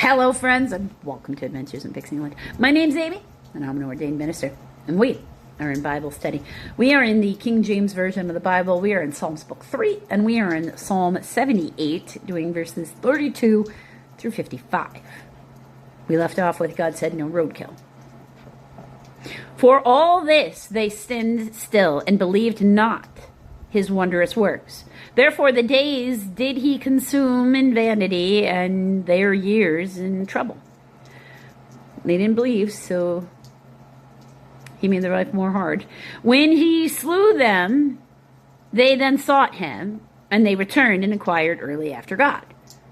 Hello friends, and welcome to Adventures in Pixieland. My name's Amy, and I'm an ordained minister, and we are in Bible study. We are in the King James Version of the Bible. We are in Psalms book 3, and we are in Psalm 78, doing verses 32 through 55. We left off with God said no roadkill. For all this they sinned still, and believed not his wondrous works. Therefore the days did he consume in vanity, and their years in trouble. They didn't believe, so he made their life more hard. When he slew them, they then sought him, and they returned and inquired early after God.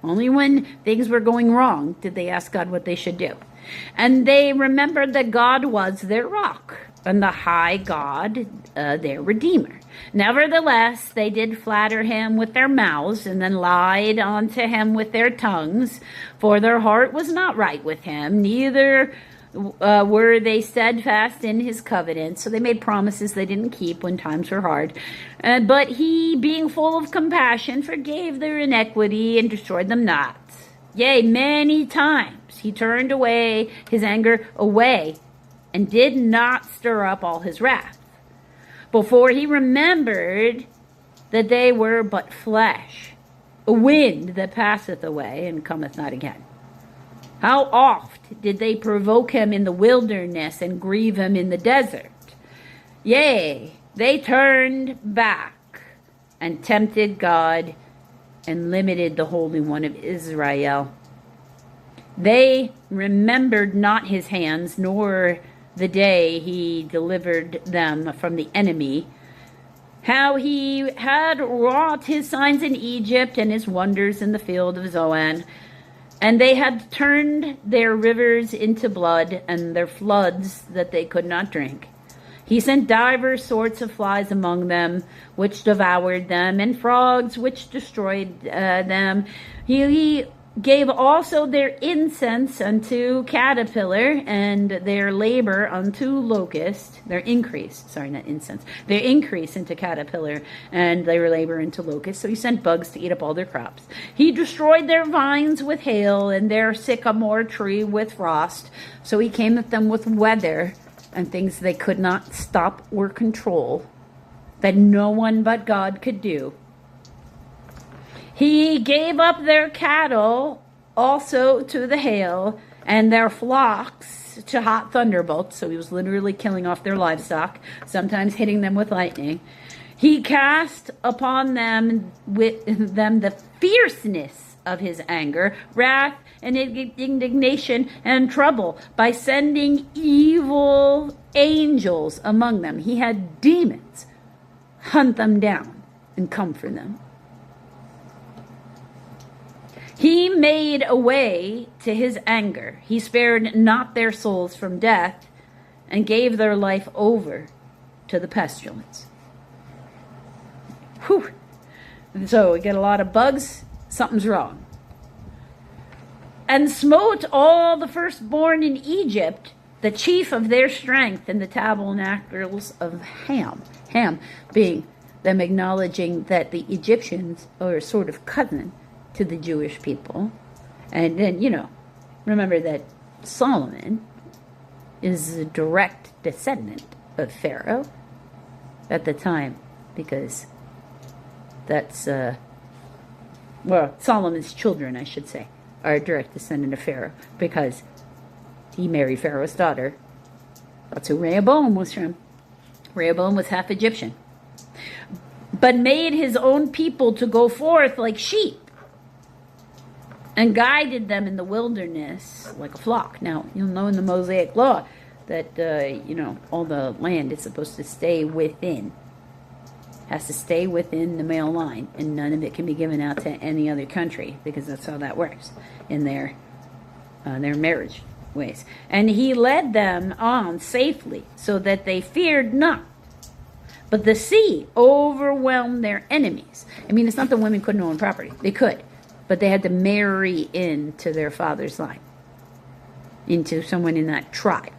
Only when things were going wrong did they ask God what they should do. And they remembered that God was their rock, and the high God their Redeemer. Nevertheless, they did flatter him with their mouths, and then lied unto him with their tongues, for their heart was not right with him, neither were they steadfast in his covenant. So they made promises they didn't keep when times were hard. But he, being full of compassion, forgave their iniquity and destroyed them not. Yea, many times he turned away his anger away, and did not stir up all his wrath. Before he remembered that they were but flesh, a wind that passeth away and cometh not again. How oft did they provoke him in the wilderness, and grieve him in the desert? Yea, they turned back, and tempted God, and limited the Holy One of Israel. They remembered not his hands, nor the day he delivered them from the enemy, how he had wrought his signs in Egypt and his wonders in the field of Zoan. And they had turned their rivers into blood, and their floods that they could not drink. He sent divers sorts of flies among them, which devoured them, and frogs, which destroyed them. He gave also their incense unto caterpillar, and their labor unto locust, their increase into caterpillar, and their labor into locust. So he sent bugs to eat up all their crops. He destroyed their vines with hail, and their sycamore tree with frost. So he came at them with weather, and things they could not stop or control, that no one but God could do. He gave up their cattle also to the hail, and their flocks to hot thunderbolts. So he was literally killing off their livestock, sometimes hitting them with lightning. He cast upon them the fierceness of his anger, wrath, and indignation, and trouble, by sending evil angels among them. He had demons hunt them down and come for them. He made a way to his anger. He spared not their souls from death, and gave their life over to the pestilence. Whew. So we get a lot of bugs. Something's wrong. And smote all the firstborn in Egypt, the chief of their strength, in the tabernacles of Ham. Ham being them acknowledging that the Egyptians are a sort of cousin to the Jewish people. And then, remember that Solomon is a direct descendant of Pharaoh at the time, because that's, Solomon's children, I should say, are a direct descendant of Pharaoh, because he married Pharaoh's daughter. That's who Rehoboam was from. Rehoboam was half Egyptian. But made his own people to go forth like sheep, and guided them in the wilderness like a flock. Now, you'll know in the Mosaic law that, all the land is supposed to stay within. Has to stay within the male line, and none of it can be given out to any other country, because that's how that works in their marriage ways. And he led them on safely, so that they feared not. But the sea overwhelmed their enemies. I mean, it's not that women couldn't own property. They could. But they had to marry into their father's line, into someone in that tribe,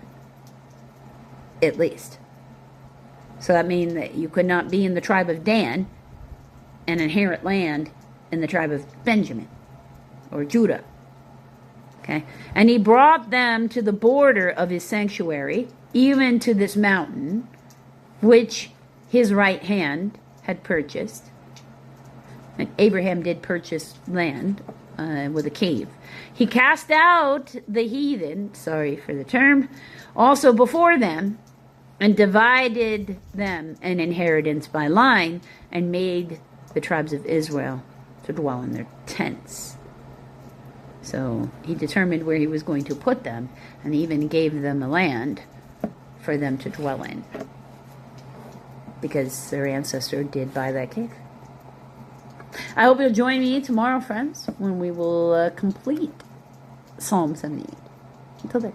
at least. So that means that you could not be in the tribe of Dan and inherit land in the tribe of Benjamin or Judah. Okay. And he brought them to the border of his sanctuary, even to this mountain, which his right hand had purchased. And Abraham did purchase land with a cave. He cast out the heathen, sorry for the term, also before them, and divided them an inheritance by line, and made the tribes of Israel to dwell in their tents. So he determined where he was going to put them, and even gave them a land for them to dwell in, because their ancestor did buy that cave. I hope you'll join me tomorrow, friends, when we will complete Psalm 78. Until then.